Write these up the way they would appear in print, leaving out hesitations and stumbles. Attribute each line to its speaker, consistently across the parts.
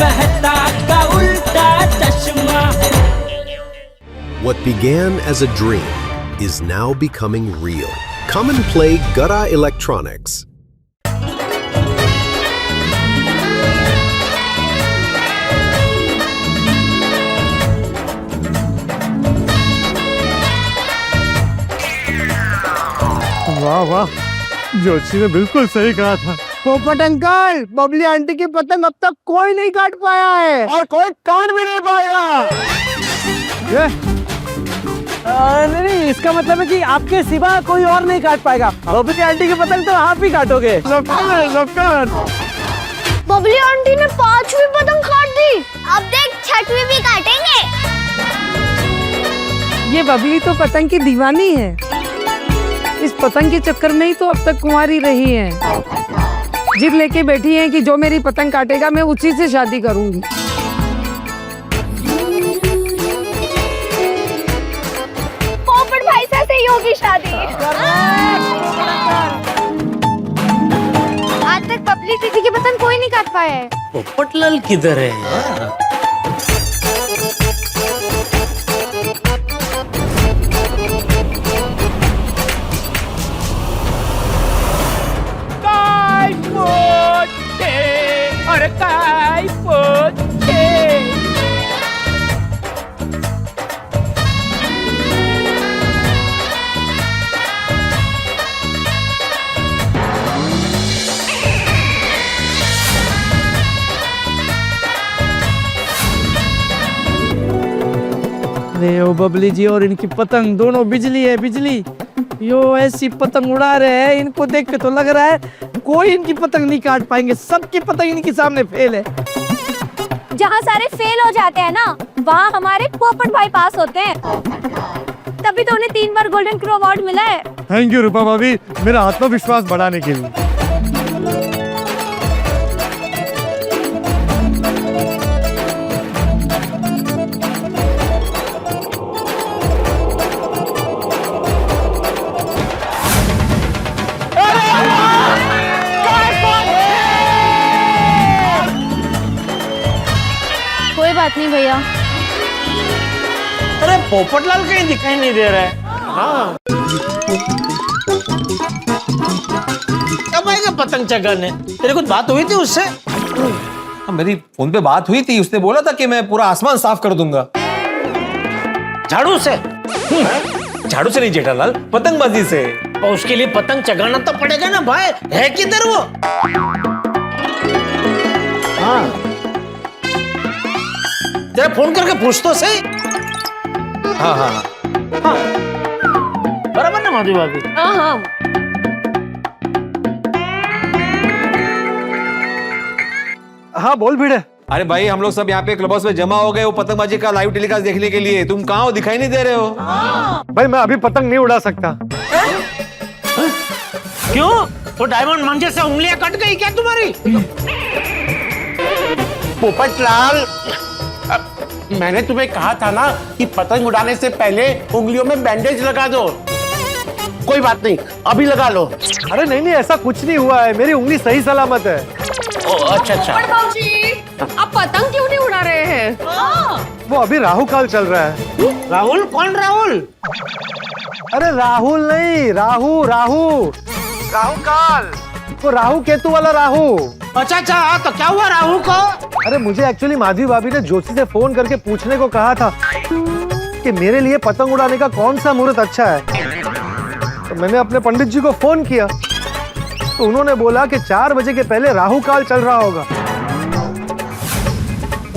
Speaker 1: मेहता का उल्टा चश्मा।
Speaker 2: What began as a dream is now becoming real. Come and play Gada Electronics.
Speaker 3: वाह वाह, जोशी ने बिल्कुल सही कहा था। पोपट अंकल, बबली आंटी की पतंग अब तक कोई नहीं काट पाया है और कोई काट भी नहीं पाएगा। नहीं, इसका मतलब है कि आपके सिवा कोई और नहीं काट पाएगा। बबली आंटी की पतंग तो आप ही काटोगे।
Speaker 4: बबली आंटी ने 5वीं पतंग काट दी, अब देख 6वीं भी काटेंगे।
Speaker 5: ये बबली तो पतंग की दीवानी है। इस पतंग के चक्कर में ही तो अब तक कुंवारी रही है। जिद लेके बैठी है कि जो मेरी पतंग काटेगा मैं उसी से शादी करूंगी।
Speaker 4: पोपट भाई से ही होगी शादी। आज तक बबली दीदी की पतंग कोई नहीं काट पाया है।
Speaker 1: पोपटलाल किधर है?
Speaker 3: अरे ओ बबली जी और इनकी पतंग दोनों बिजली है, बिजली। यो ऐसी पतंग उड़ा रहे हैं, इनको देख के तो लग रहा है कोई इनकी पतंग नहीं काट पाएंगे। सबकी पतंग इनके सामने फेल है।
Speaker 4: जहाँ सारे फेल हो जाते हैं ना, वहाँ हमारे पोपट भाई पास होते हैं। तभी तो उन्हें 3 बार गोल्डन क्रो अवार्ड मिला है।
Speaker 3: थैंक यू रूपा भाभी, मेरा आत्मविश्वास बढ़ाने के लिए।
Speaker 4: कोई बात नहीं भैया।
Speaker 1: अरे पोपटलाल कहीं दिखाई नहीं दे रहा है। हाँ, कब आएगा पतंग चगाने? तेरे कुछ बात हुई थी उससे?
Speaker 6: मेरी फोन पे बात हुई थी, उसने बोला था कि मैं पूरा आसमान साफ कर दूंगा।
Speaker 1: झाड़ू से?
Speaker 6: झाड़ू से नहीं जेठालाल, पतंगबाजी से।
Speaker 1: और उसके लिए पतंग चगाना तो पड़ेगा ना भाई। है किधर वो? हाँ, तेरा फोन करके पूछ तो सही।
Speaker 6: हाँ हाँ
Speaker 1: हाँ, बराबर ना माधवी भाभी?
Speaker 5: हाँ हाँ।
Speaker 3: हाँ बोल भिड़े।
Speaker 6: अरे भाई, हम लोग सब यहाँ पे क्लब हाउस में जमा हो गए वो पतंगबाजी का लाइव टेलीकास्ट देखने के लिए। तुम कहाँ हो, दिखाई नहीं दे रहे हो?
Speaker 3: भाई मैं अभी पतंग नहीं उड़ा सकता।
Speaker 1: क्यों? वो डायमंड मंजे से उंगलियां कट गई क्या तुम्हारी?
Speaker 7: पोपटलाल, मैंने तुम्हें कहा था ना कि पतंग उड़ाने से पहले उंगलियों में बैंडेज लगा दो। कोई बात नहीं, अभी लगा लो।
Speaker 3: अरे नहीं नहीं, ऐसा कुछ नहीं हुआ है, मेरी उंगली सही सलामत है।
Speaker 1: ओ, अच्छा अच्छा।
Speaker 5: आप पतंग क्यों नहीं उड़ा रहे हैं?
Speaker 3: वो अभी राहु काल चल रहा है।
Speaker 1: राहुल? कौन राहुल?
Speaker 3: अरे राहुल नहीं, राहु राहु राहु काल, वो राहु केतु वाला राहु।
Speaker 1: अच्छा अच्छा, तो क्या हुआ राहुल को?
Speaker 3: अरे मुझे एक्चुअली माधवी भाभी ने जोशी से फोन करके पूछने को कहा था कि मेरे लिए पतंग उड़ाने का कौन सा मुहूर्त अच्छा है। तो मैंने अपने पंडित जी को फोन किया तो उन्होंने बोला कि 4 बजे के पहले राहु काल चल रहा होगा।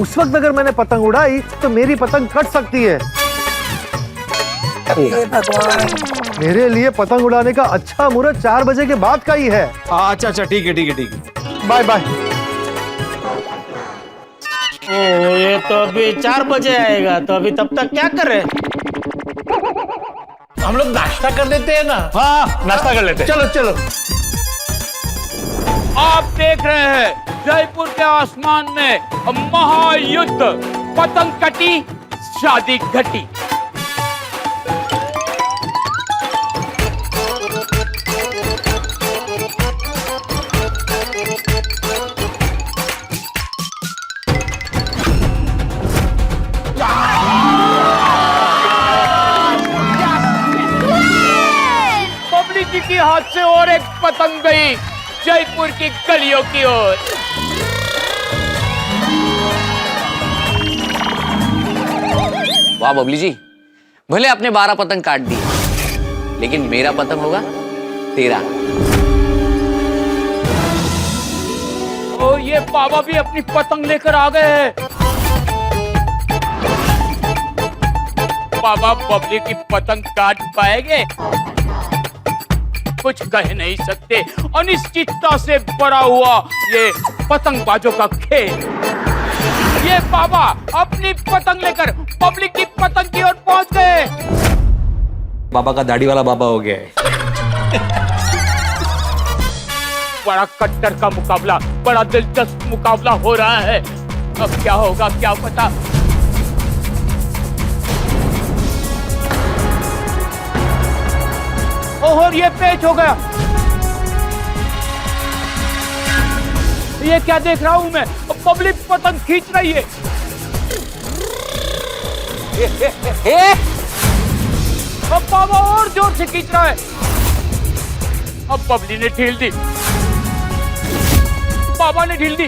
Speaker 3: उस वक्त अगर मैंने पतंग उड़ाई तो मेरी पतंग कट सकती है। मेरे लिए पतंग उड़ाने का अच्छा मुहूर्त 4 बजे के बाद का ही है।
Speaker 6: अच्छा अच्छा, ठीक है ठीक है ठीक है,
Speaker 3: बाय बाय।
Speaker 1: ओ, ये तो अभी 4 बजे आएगा, तो अभी तब तक क्या करें? हम लोग नाश्ता कर लेते हैं ना?
Speaker 7: हाँ, नाश्ता कर लेते हैं।
Speaker 1: चलो चलो।
Speaker 8: आप देख रहे हैं जयपुर के आसमान में महायुद्ध, पतंग कटी, शादी घटी। हाथ से और एक पतंग गई जयपुर की गलियों की ओर।
Speaker 9: वाह बबली जी, भले आपने 12 पतंग काट दिए, लेकिन मेरा पतंग होगा 13।
Speaker 8: और ये बाबा भी अपनी पतंग लेकर आ गए हैं। बाबा बबली की पतंग काट पाएंगे? कुछ कह नहीं सकते। अनिश्चितता से भरा हुआ ये पतंगबाजों का खेल। ये बाबा अपनी पतंग लेकर पब्लिक की पतंग की ओर पहुंच गए।
Speaker 6: बाबा का दाढ़ी वाला बाबा हो गया है।
Speaker 8: बड़ा कट्टर का मुकाबला, बड़ा दिलचस्प मुकाबला हो रहा है। अब क्या होगा क्या पता। और ये पेच हो गया। ये क्या देख रहा हूं मैं? पब्लिक पतंग खींच रही है। अब बाबा और जोर से खींच रहा है। अब बबली ने ढील दी, बाबा ने ढील दी।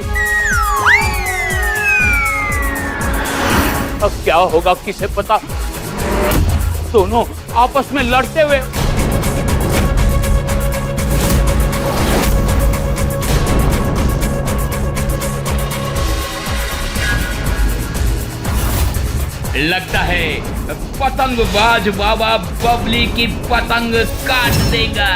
Speaker 8: अब क्या होगा किसे पता। दोनों आपस में लड़ते हुए लगता है पतंगबाज बाबा बबली की पतंग काट देगा।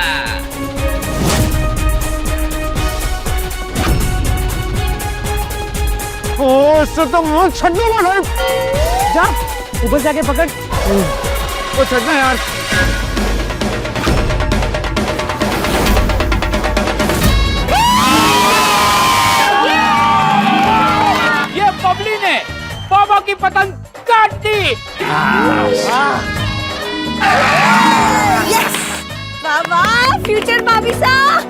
Speaker 3: इससे तो मुंह छड़ने वाला है। जा ऊपर जाके पकड़। वो छड़ना यार।
Speaker 8: ये बबली ने बाबा की पतंग काट दी।
Speaker 4: यस बाबा, फ्यूचर भाभी साहब।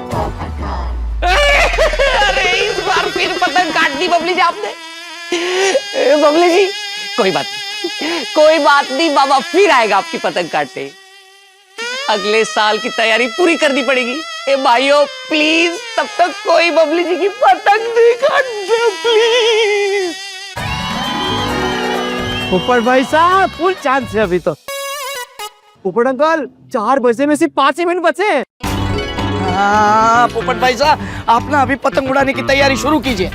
Speaker 9: अरे इस बार फिर पतंग काट दी बबली जी आपने। बबली जी कोई बात नहीं, कोई बात नहीं, बाबा फिर आएगा आपकी पतंग काटने। अगले साल की तैयारी पूरी करनी पड़ेगी। ए भाइयों प्लीज, तब तक कोई बबली जी की पतंग नहीं काटते प्लीज।
Speaker 3: ऊपर भाई साहब फुल चांस है अभी तो। ऊपर अंकल 4 बजे में सिर्फ 5 मिनट बचे हैं।
Speaker 10: पोपट भाई साहब, आप ना अभी पतंग उड़ाने की तैयारी शुरू कीजिए।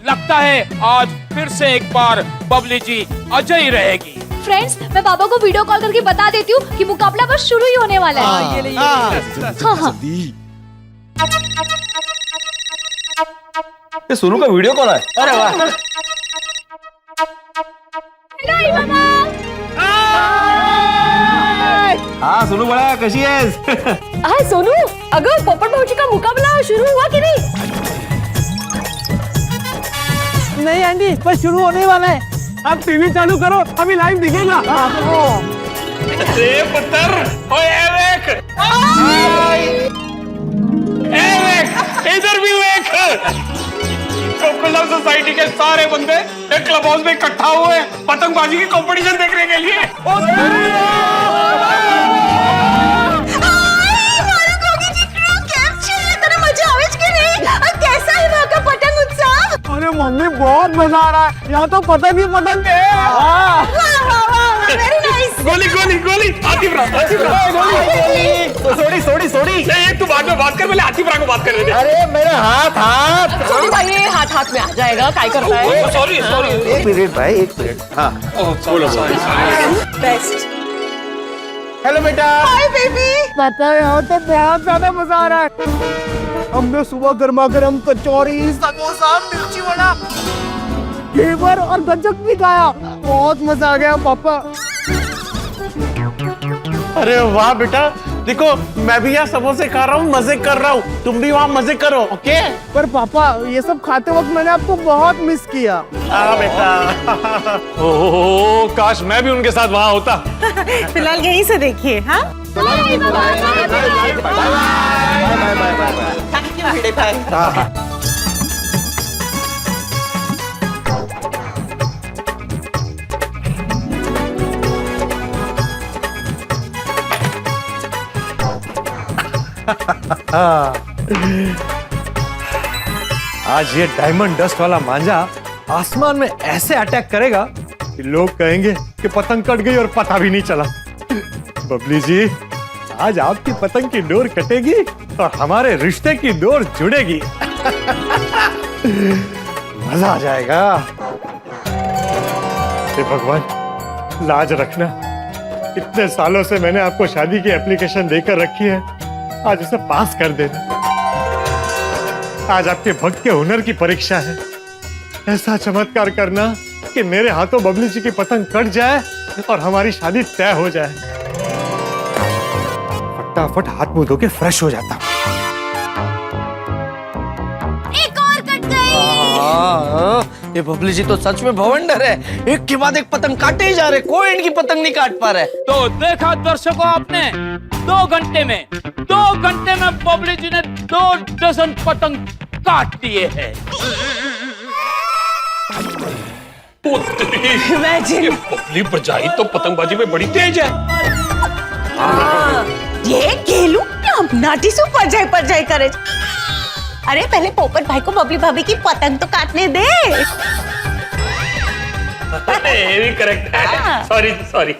Speaker 8: लगता है आज फिर से एक बार बबली जी अजय रहेगी।
Speaker 4: फ्रेंड्स, मैं बाबा को वीडियो कॉल करके बता देती हूँ कि मुकाबला बस शुरू ही होने वाला है। हाँ।
Speaker 6: ये सोनू का वीडियो कॉल है।
Speaker 10: अरे वाह।
Speaker 6: हाँ सोनू बड़ा, कशी आहेस?
Speaker 4: हाय सोनू, अगर पोपट भाऊजी का मुकाबला शुरू हुआ कि नहीं?
Speaker 3: नहीं आंटी, बस शुरू होने वाला है। अब टीवी चालू करो, अभी लाइव दिखेगा।
Speaker 8: अरे पुत्र, ओए एवेक, इधर भी देख। कोकोला सोसाइटी के सारे बंदे एक क्लब हाउस में इकट्ठा हुए हैं पतंगबाजी की कंपटीशन देखने के लिए।
Speaker 4: कैसा है वहाँ का पतंग उत्सव?
Speaker 3: अरे मम्मी बहुत मजा आ रहा है। यहाँ तो पतंग ही पतंग है।
Speaker 4: Very nice.
Speaker 8: गोली गोली गोली, आतिफ
Speaker 7: सोड़ी।
Speaker 8: ये तू बाद में बात कर, पहले आतिफ को बात कर रहे थे।
Speaker 7: अरे मेरा हाथ।
Speaker 9: सोनू भाई ये हाथ हाथ में आ जाएगा, काय करता है?
Speaker 8: सॉरी।
Speaker 7: एक मिनट भाई, एक मिनट। हाँ
Speaker 4: बेस्ट।
Speaker 7: हेलो बेटा।
Speaker 4: Hi baby.
Speaker 3: पता है यहाँ तो बहुत ज्यादा मजा आ रहा है। हमने सुबह गर्मा गर्म कचौरी, समोसा, मिर्ची वड़ा, घेवर और गज्जक भी खाया। बहुत मजा आ गया पापा।
Speaker 7: अरे वाह बेटा, देखो मैं भी यहाँ समोसे खा रहा हूँ, मजे कर रहा हूँ। तुम भी वहाँ मजे करो, ओके?
Speaker 3: पर पापा ये सब खाते वक्त मैंने आपको बहुत मिस किया।
Speaker 7: हाँ बेटा।
Speaker 6: ओह काश मैं भी उनके साथ वहां होता।
Speaker 11: फिलहाल यहीं से देखिए। हाँ
Speaker 3: आज ये डायमंड डस्ट वाला मांझा आसमान में ऐसे अटैक करेगा कि लोग कहेंगे कि पतंग कट गई और पता भी नहीं चला। बबली जी, आज आपकी पतंग की डोर कटेगी और हमारे रिश्ते की डोर जुड़ेगी। मजा आ जाएगा। हे भगवान, लाज रखना। इतने सालों से मैंने आपको शादी की एप्लीकेशन देकर रखी है, आज उसे पास कर देना। आज आपके भक्त के हुनर की परीक्षा है। ऐसा चमत्कार करना कि मेरे हाथों बबली जी की पतंग कट जाए और हमारी शादी तय हो जाए। फटाफट हाथ मुंह धो के फ्रेश हो जाता।
Speaker 4: एक और कट गई।
Speaker 10: ये बबली जी तो सच में भवंडर है, एक के बाद एक पतंग काटे ही जा रहे, कोई इनकी पतंग नहीं काट पा रहा है।
Speaker 8: तो देखा दर्शकों आपने, 2 घंटे में बबली जी ने 2 डजन पतंग काट दिए हैं।
Speaker 7: ये बबली बजाई तो पतंगबाजी में बड़ी तेज है।
Speaker 11: ये केलू नाटी सु परजाई करे। अरे पहले पोपट भाई को बबली भाभी की पतंग तो काटने दे।
Speaker 7: ये भी करेक्ट है। सॉरी।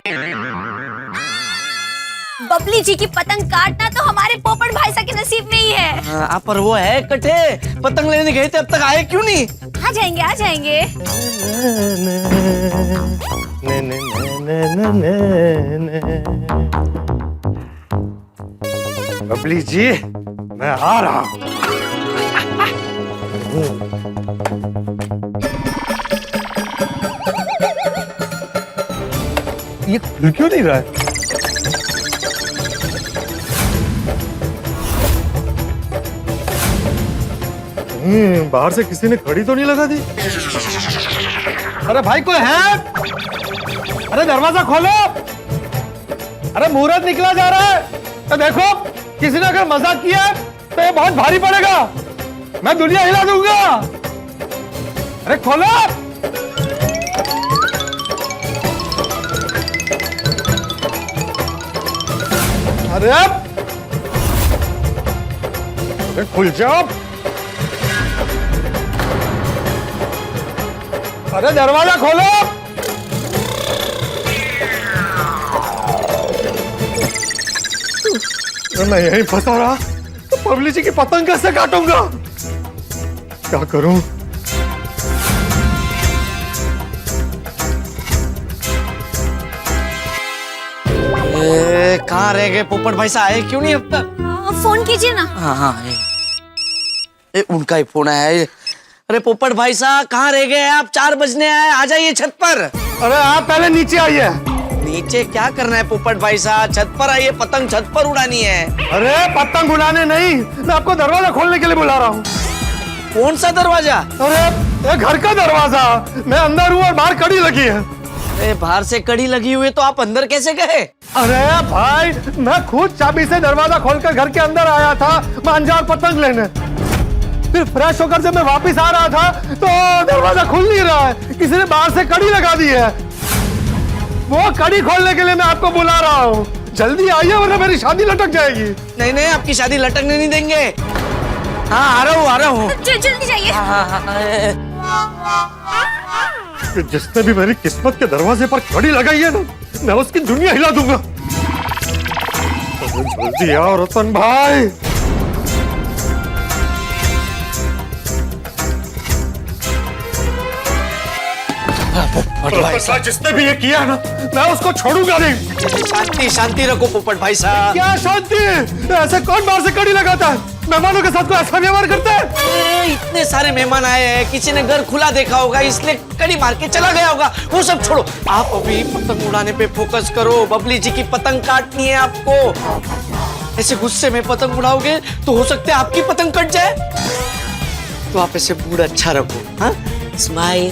Speaker 4: बबली जी की पतंग काटना तो हमारे पोपट भाई सा के नसीब में ही है।
Speaker 10: आप पर वो है कटे, पतंग लेने गए थे, अब तक आए क्यों नहीं?
Speaker 4: आ जाएंगे।
Speaker 3: बबली जी, मैं आ रहा हूं। ये खुल क्यों नहीं रहा है? बाहर से किसी ने खड़ी तो नहीं लगा दी? अरे भाई कोई है? अरे दरवाजा खोलो। अरे मुहूर्त निकला जा रहा है, तो देखो किसी ने अगर मजाक किया तो ये बहुत भारी पड़ेगा। मैं दुनिया हिला दूंगा। अरे खोलो। अरे खुल जाओ। अरे दरवाजा खोलो। मैं यहीं फंसा रहा तो बबली जी की पतंग कैसे काटूंगा? क्या करूं?
Speaker 10: कहाँ रह गए पोपट भाई साहब, आए क्यों नहीं अब तक?
Speaker 4: फोन कीजिए ना।
Speaker 10: हाँ, उनका ही फोन आया है। अरे पोपट भाई साहब कहाँ रह गए आप? 4 बजने आए, आ जाइए छत पर।
Speaker 3: अरे आप पहले नीचे आइए।
Speaker 10: नीचे क्या करना है पोपट भाई साहब? छत पर आइए, पतंग छत पर उड़ानी है।
Speaker 3: अरे पतंग उड़ाने नहीं, मैं आपको दरवाजा खोलने के लिए बुला रहा हूँ।
Speaker 10: कौन सा दरवाजा?
Speaker 3: अरे ये घर का दरवाजा। मैं अंदर हूँ और बाहर कड़ी लगी है।
Speaker 10: अरे बाहर से कड़ी लगी हुई है तो आप अंदर कैसे गए?
Speaker 3: अरे भाई, मैं खुद चाबी से दरवाजा खोलकर घर के अंदर आया था मांझा और पतंग लेने। फिर फ्रेश होकर जब मैं वापस आ रहा था तो दरवाजा खुल नहीं रहा है, किसी ने बाहर से कड़ी लगा दी है। वो कड़ी खोलने के लिए मैं आपको बुला रहा हूँ। जल्दी आइए वरना मेरी शादी लटक जाएगी।
Speaker 10: नहीं, आपकी शादी लटकने नहीं देंगे। हाँ, आ रहा हूँ।
Speaker 4: जल्दी जाइए।
Speaker 3: जिसने भी मेरी किस्मत के दरवाजे पर कड़ी लगाई है ना, मैं उसकी दुनिया हिला दूंगा। जल्दी आओ रतन भाई। जिसने भी ये किया ना, मैं उसको छोड़ूंगा नहीं।
Speaker 10: शांति रखो पोपट भाई साहब।
Speaker 3: क्या शांति? ऐसे कौन बाहर से कड़ी लगाता है? मेहमानों के साथ कोई ऐसा व्यवहार करता है?
Speaker 10: इतने सारे मेहमान आए हैं, किसी ने घर खुला देखा होगा इसलिए कड़ी मार के चला गया होगा। वो सब छोड़ो, आप अभी पतंग उड़ाने पे फोकस करो। बबली जी की पतंग काटनी है आपको। ऐसे गुस्से में पतंग उड़ाओगे तो हो सकता है आपकी पतंग कट जाए। तो आप ऐसे मूड अच्छा रखो। हाँ, स्माइल।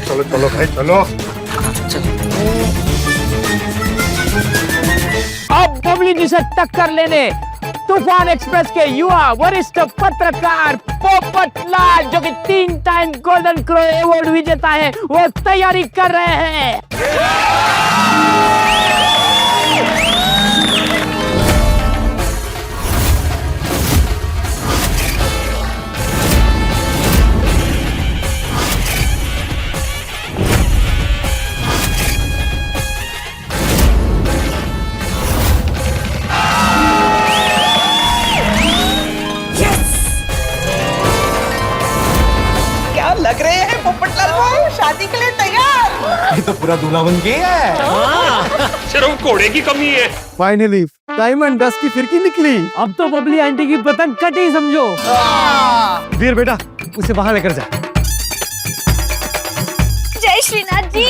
Speaker 3: चलो भाई चलो।
Speaker 8: अब बबली जी से टक्कर लेने तूफान एक्सप्रेस के युवा वरिष्ठ पत्रकार पोपट लाल, जो कि 3 टाइम गोल्डन क्रो अवार्ड विजेता है, वो तैयारी कर रहे हैं।
Speaker 6: पूरा दूल्हा बन के है।
Speaker 8: सिर्फ घोड़े की कमी है।
Speaker 3: फाइनली डायमंड डस्ट की फिरकी निकली।
Speaker 5: अब तो बबली आंटी की पतंग कटी समझो।
Speaker 3: वीर बेटा उसे बाहर लेकर जा।
Speaker 4: जय श्रीनाथ जी।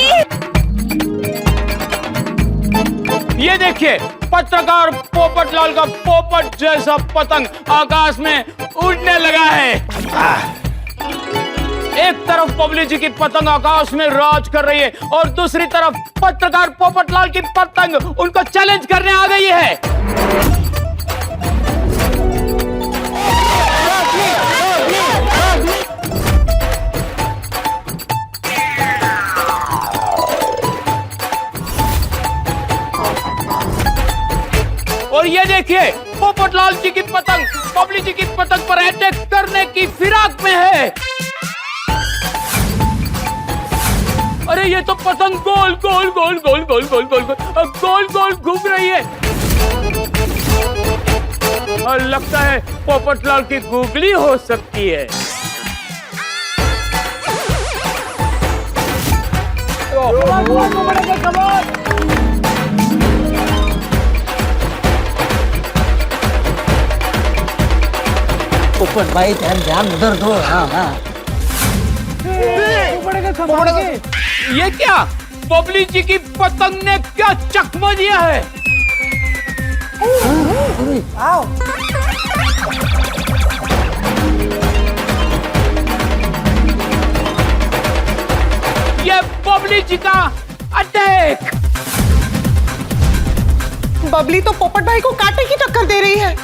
Speaker 8: ये देखिए पत्रकार पोपटलाल का पोपट जैसा पतंग आकाश में उड़ने लगा है। एक तरफ बबली जी की पतंग आकाश में राज कर रही है और दूसरी तरफ पत्रकार पोपटलाल की पतंग उनको चैलेंज करने आ गई है। और ये देखिए पोपटलाल जी की पतंग बबली जी की पतंग पर अटैक करने की फिराक में है। अरे ये तो पतंग गोल गोल गोल गोल गोल गोल गोल गोल गोल गोल घूम रही है और लगता है पोपटलाल की गूगली हो सकती है।
Speaker 10: पोपट भाई ध्यान ध्यान उधर दो। हाँ हाँ
Speaker 8: ये क्या बबली जी की पतंग ने क्या चकमा दिया है? ये बबली जी का अटैक।
Speaker 11: बबली तो पोपट भाई को कांटे की टक्कर दे रही है।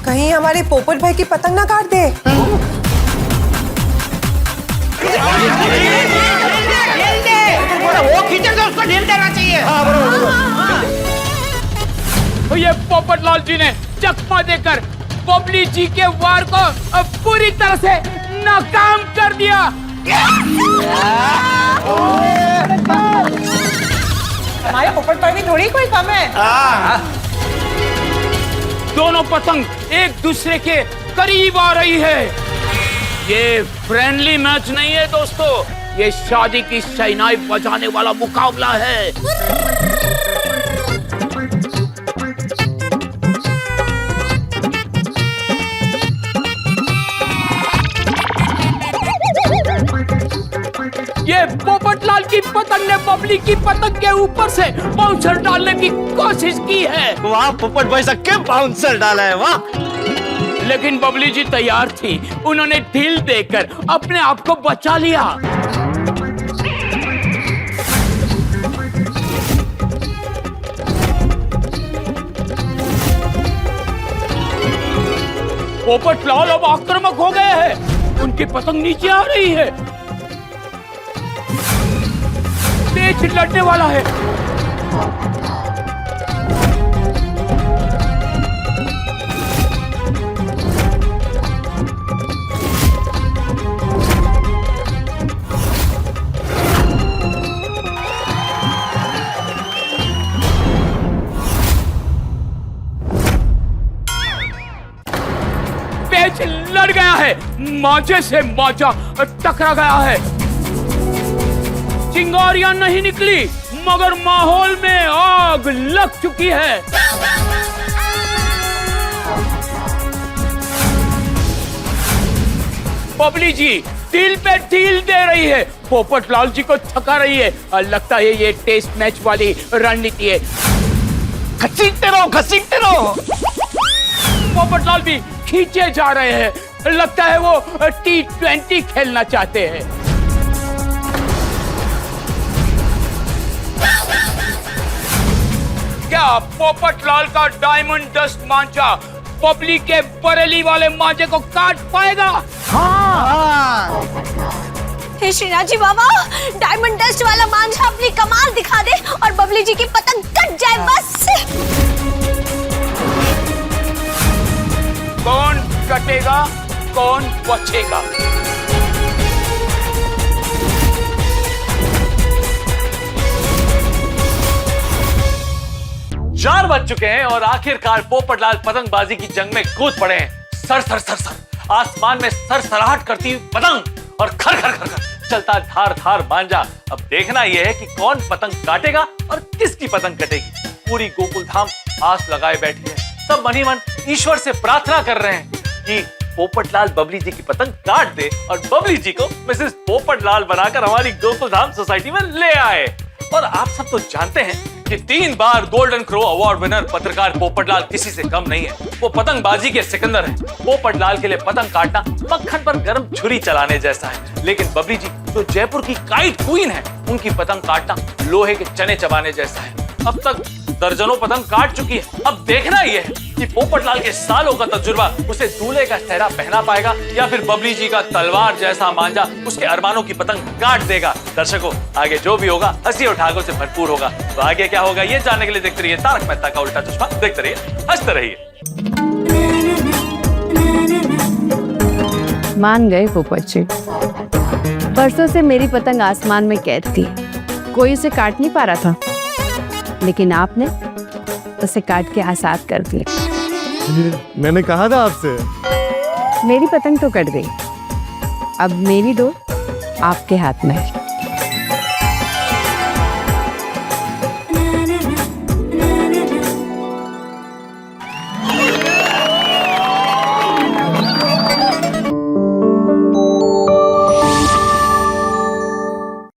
Speaker 11: कहीं हमारे पोपट भाई की पतंग ना काट दे।
Speaker 10: वो खींचे तो उसको ढील देना चाहिए।
Speaker 8: तो ये पोपटलाल जी ने चकमा देकर बबली जी के वार को पूरी तरह से नाकाम कर दिया।
Speaker 11: हमारे पोपट भाई में थोड़ी कोई कम है।
Speaker 8: दोनों पतंग एक दूसरे के करीब आ रही है। ये फ्रेंडली मैच नहीं है दोस्तों, ये शादी की शहनाई बजाने वाला मुकाबला है। ये पोपटलाल की पतंग ने बबली की पतंग के ऊपर से बाउंसर डालने की कोशिश की है।
Speaker 10: वाह पोपट भाई साहब क्या बाउंसर डाला है, वाह।
Speaker 8: लेकिन बबली जी तैयार थी, उन्होंने ढील देकर अपने आप को बचा लिया। पोपटलाल अब आक्रामक हो गए हैं, उनकी पतंग नीचे आ रही है। मैच लड़ने वाला है। मैच लड़ गया है, मांझे से मांझा टकरा गया है। चिंगारियां नहीं निकली मगर माहौल में आग लग चुकी है। बबली जी ढील पे ढील दे रही है, पोपटलाल जी को थका रही है और लगता है ये टेस्ट मैच वाली रणनीति है।
Speaker 10: घसीटते रहो।
Speaker 8: पोपटलाल भी खींचे जा रहे हैं, लगता है वो T20 खेलना चाहते हैं। क्या पोपटलाल का डायमंड डस्ट मांझा बबली के बरेली वाले मांझे को काट पाएगा?
Speaker 4: हे श्रीनाथ जी बाबा, डायमंड डस्ट वाला मांझा अपनी कमाल दिखा दे और बबली जी की पतंग कट जाए बस।
Speaker 8: कौन कटेगा, कौन बचेगा?
Speaker 12: 4 बज चुके हैं और आखिरकार पोपटलाल पतंगबाजी की जंग में कूद पड़े हैं। सर सर सर सर आसमान में सरसराहट करती हुई पतंग और खर खर खर खर चलता धार धार मांझा। अब देखना यह है कि कौन पतंग काटेगा और किसकी पतंग कटेगी। पूरी गोकुल धाम आस लगाए बैठी है। सब मन ही मन ईश्वर से प्रार्थना कर रहे हैं कि पोपटलाल बबली जी की पतंग काट दे और बबली जी को मिसेस पोपटलाल बनाकर हमारी गोकुल धाम सोसाइटी में ले आए। और आप सब तो जानते हैं कि 3 बार गोल्डन क्रो अवार्ड विनर पत्रकार पोपटलाल किसी से कम नहीं है। वो पतंगबाजी के सिकंदर हैं। पोपटलाल के लिए पतंग काटना मक्खन पर गर्म छुरी चलाने जैसा है। लेकिन बबली जी जो जयपुर की काइट क्वीन है, उनकी पतंग काटना लोहे के चने चबाने जैसा है। अब तक दर्जनों पतंग काट चुकी है। अब देखना यह है कि पोपटलाल के सालों का तजुर्बा उसे दूल्हे का सेहरा पहना पाएगा या फिर बबली जी का तलवार जैसा मांझा उसके अरमानों की पतंग काट देगा। दर्शकों, आगे जो भी होगा हंसी और ठाकों से भरपूर होगा। तो आगे क्या होगा ये जानने के लिए देखते रहिए तारक मेहता का उल्टा चश्मा। देखते रहिए, हंसते रहिए।
Speaker 5: मान गए पोपट जी। परसों से मेरी पतंग आसमान में कैद थी। कोई उसे काट नहीं पा रहा था, लेकिन आपने उसे काट के आजाद कर दिया।
Speaker 3: मैंने कहा था आपसे।
Speaker 5: मेरी पतंग तो कट गई, अब मेरी डोर आपके हाथ में है।